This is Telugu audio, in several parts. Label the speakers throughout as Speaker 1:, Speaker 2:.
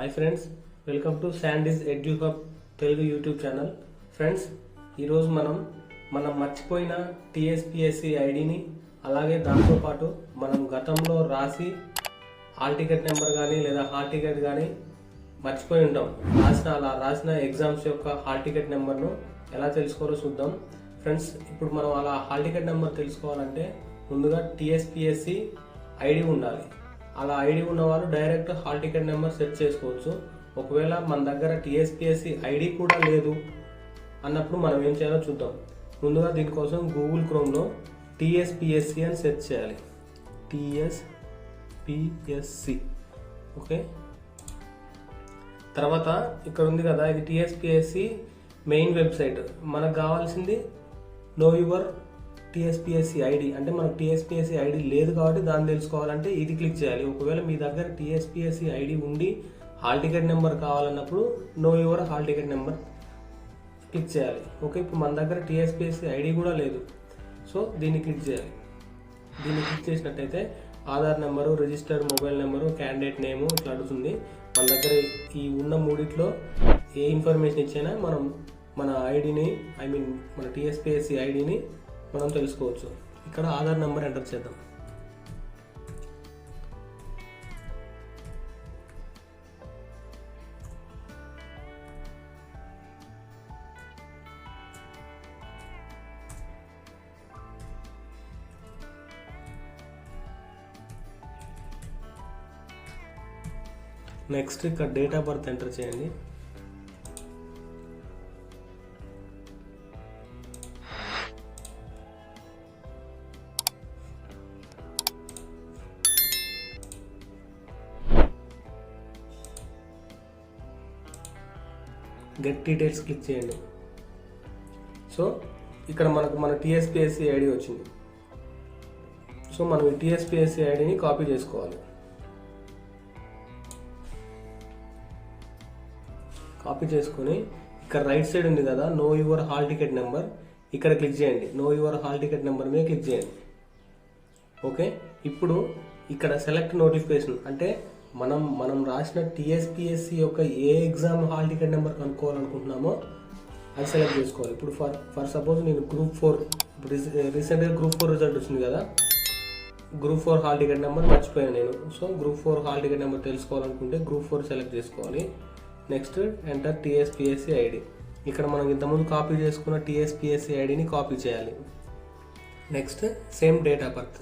Speaker 1: Hi friends, welcome to Sandy's Eduhub Telugu YouTube channel. Friends, ఈరోజు మనం మర్చిపోయిన టీఎస్పీఎస్సీ ఐడిని, అలాగే దాంతోపాటు మనం గతంలో హాల్ టికెట్ నెంబర్ కానీ లేదా హాల్ టికెట్ కానీ మర్చిపోయి ఉంటాం. రాసిన ఎగ్జామ్స్ యొక్క హాల్ టికెట్ నెంబర్ను ఎలా తెలుసుకోవాలో చూద్దాం. ఫ్రెండ్స్, ఇప్పుడు మనం అలా హాల్ టికెట్ నెంబర్ తెలుసుకోవాలంటే ముందుగా టీఎస్పీఎస్సీ ఐడి ఉండాలి. అలా ఐడి ఉన్నవాళ్ళు direct hall ticket number set చేసుకోవచ్చు. ఒకవేళ మన దగ్గర టీఎస్పీఎస్సీ ఐడి కూడా లేదు అన్నప్పుడు మనం ఏం చేయాలో చూద్దాం. ముందుగా దీనికోసం గూగుల్ క్రోమ్లో టీఎస్పీఎస్సీ అని సెర్చ్ చేయాలి. TSPSC okay. తర్వాత ఇక్కడ ఉంది కదా, ఇది టీఎస్పీఎస్సీ మెయిన్ వెబ్సైట్. మనకు కావాల్సింది నో యువర్ టీఎస్పీఎస్సీ ఐడి, అంటే మనకు టీఎస్పీఎస్సీ ఐడి లేదు కాబట్టి దాన్ని తెలుసుకోవాలంటే ఇది క్లిక్ చేయాలి. ఒకవేళ మీ దగ్గర టీఎస్పీఎస్సీ ఐడి ఉండి హాల్ టికెట్ నెంబర్ కావాలన్నప్పుడు know your hall ticket number click చేయాలి. ఓకే, ఇప్పుడు మన దగ్గర టీఎస్పీఎస్సీ ఐడి కూడా లేదు, సో దీన్ని క్లిక్ చేయాలి. దీన్ని క్లిక్ చేసినట్టయితే Aadhaar number, registered mobile number, candidate నేము ఇట్లా అడుగుతుంది. మన దగ్గర ఈ ఉన్న మూడిట్లో ఏ ఇన్ఫర్మేషన్ ఇచ్చినా మనం మన ఐడిని మన టీఎస్పీఎస్సీ ఐడిని మనం తెలుసుకోవచ్చు. ఇక్కడ ఆధార్ నెంబర్ ఎంటర్ చేద్దాం. నెక్స్ట్ ఇక్కడ డేట్ ఆఫ్ బర్త్ ఎంటర్ చేయండి. గెట్ డీటెయిల్స్ క్లిక్ చేయండి. సో ఇక్కడ మన టీఎస్పీఎస్సీ ఐడి వచ్చింది. సో మనం ఈ టీఎస్పీఎస్సీ ఐడిని కాపీ చేసుకోవాలి. కాపీ చేసుకొని ఇక్కడ రైట్ సైడ్ ఉంది కదా, know your hall ticket number, ఇక్కడ క్లిక్ చేయండి. Know your hall ticket number మీద క్లిక్ చేయండి. ఓకే, ఇప్పుడు ఇక్కడ సెలెక్ట్ నోటిఫికేషన్ అంటే మనం రాసిన టీఎస్పీఎస్సీ యొక్క ఏ ఎగ్జామ్ హాల్ టికెట్ నెంబర్ కనుక్కోవాలనుకుంటున్నామో అది సెలెక్ట్ చేసుకోవాలి. ఇప్పుడు ఫర్ సపోజ్ నేను గ్రూప్ 4, ఇప్పుడు రీసెంట్గా గ్రూప్ 4 రిజల్ట్ వచ్చింది కదా, గ్రూప్ 4 హాల్ టికెట్ నెంబర్ మర్చిపోయాను నేను. So group 4 hall ticket number తెలుసుకోవాలనుకుంటే గ్రూప్ 4 సెలెక్ట్ చేసుకోవాలి. Next enter TSPSC ID. ఇక్కడ మనం ఇంతకుముందు కాపీ చేసుకున్న టీఎస్పీఎస్సీ ఐడిని కాపీ చేయాలి. Next same date of birth.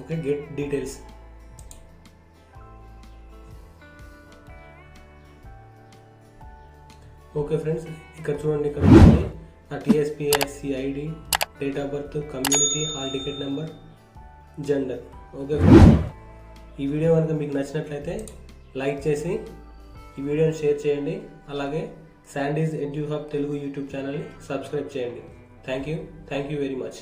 Speaker 1: Okay, get details. Okay friends, ఇక్కడ చూడండి, ఇక్కడ నా TSPSC ID, date of birth, community, hall ticket number, gender. Okay friends, ఈ వీడియో కనుక మీకు నచ్చినట్లయితే లైక్ చేసి ఈ వీడియోని షేర్ చేయండి. అలాగే శాండీస్ ఎడ్యుహబ్ తెలుగు యూట్యూబ్ ఛానల్ని సబ్స్క్రైబ్ చేయండి. Thank you very much.